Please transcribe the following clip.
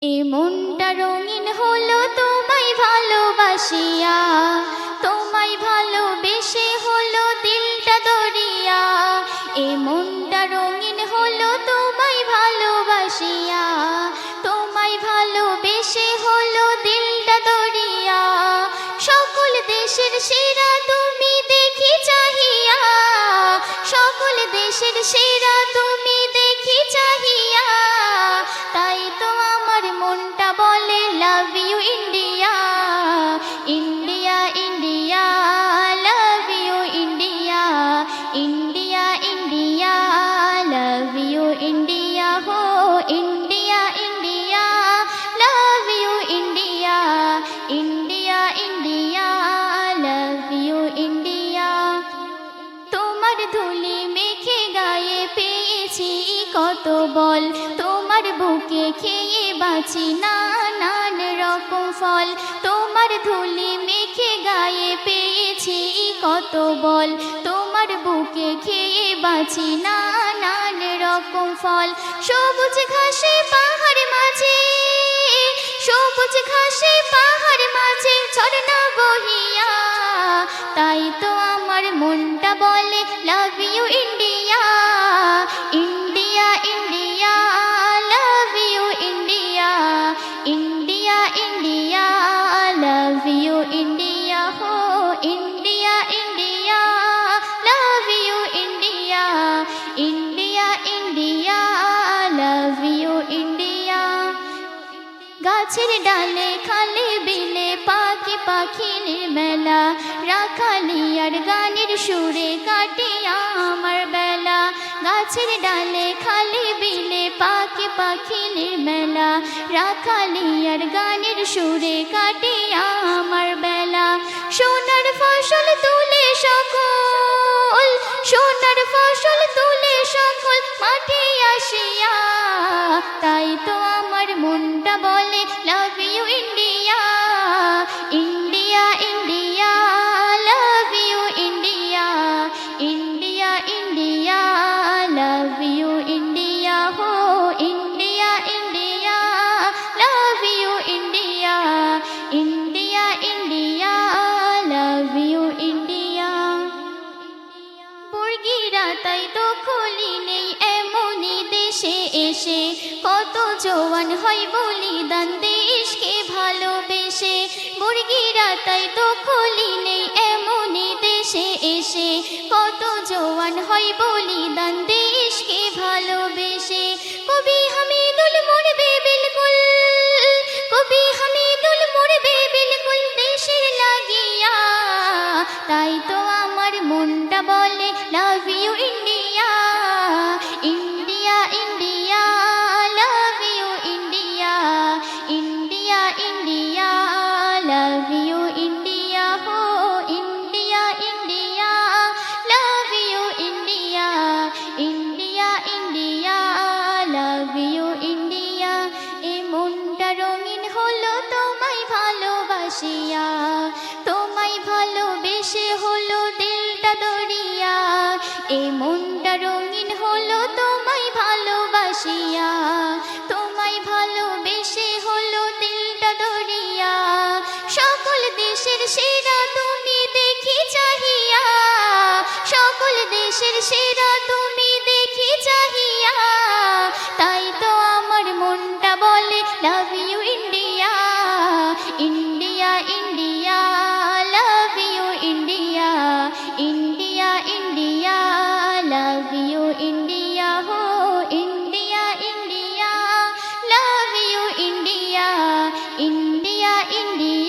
এ মনটা রঙিন হলো তোমায় ভালোবাসিয়া, তোমায় ভালোবেসে হলো দিলটা দরিয়া। এ মনটা রঙিন হলো তোমায় ভালোবাসিয়া, তোমায় ভালোবেসে হলো দিলটা দরিয়া। সকল দেশের সেরা তুমি দেখি চাহিয়া, সকল দেশের সেরা তুমি দেখি চাহিয়া। তাই তো আমার মনটা বলে love you India, India India, love you India, India India, love you India, হো India India, love you India, India India, love you India. তোমার ধুলি মেখে গায়ে পেয়েছি কত বল, তোমার বুকে খেয়ে বাঁচি নানান রকম ফল। তোমার ধুলি মেখে গায়ে পেয়েছি কত বল, তোমার বুকে খেয়ে বাঁচি নানান রকম ফল। সবুজ ঘাসে পাহাড় মাঝে, সবুজ ঘাসে পাহাড় মাঝে ঝরনা বহিয়া। তাই তো আমার মনটা বলে love you India, India India, love you India, India India, love you India, হো India India, love you India, India India, love you India. গাছের ডালে খালে বিলে পাখি পাখি নির্মেলা, রাখালিয়ার গানের সুরে কাটে আমার বেলা। গাছের ডালে খালে বিলে পাখি পাখি নির্মেলা, রাখালিয়ার গানের সুরে কাটে আমার বেলা। সোনার ফসল তুলে সকল, সোনার ফসল তুলে সকল মাঠে আসিয়া। তাই তো আমার মনটা বলে love you India, India India, love you India, India India, love you India, হো India India, love you India, India India, love you India. বর্গিরা তাই তো খুলি নেই এমনই দেশে এসে, কত জওয়ান হয় বলিদান দেশকে ভালোবেসে। বর্গিরা তাই তো খুলি নেই এমনই দেশে এসে, কত জওয়ান হয় বলিদান দেশকে ভালোবেসে। কবি হামিদুল মরবে বিলকুল, কবি হামিদুল মরবে বিলকুল দেশের লাগিয়া। তাই তো আমার মনটা বলে love you India, India India, love you India, India India, love you India, হো India India, love you India, India India, love you India. এ মনটা রঙিন হলো তোমায় ভালোবাসিয়া, তোমায় ভালোবেসে হলো দিলটা দরিয়া। এ মনটা রঙিন হলো তোমায় ভালোবাসিয়া, তোমায় ভালোবেসে হলো দিলটা দরিয়া। সকল দেশের সেরা তুমি দেখি চাহিয়া, সকল দেশের সেরা তুমি দেখি চাহিয়া। তাই তো আমার মনটা বলে love you India, India India, love you India, India India, love you India, হো India India, love you India, India India.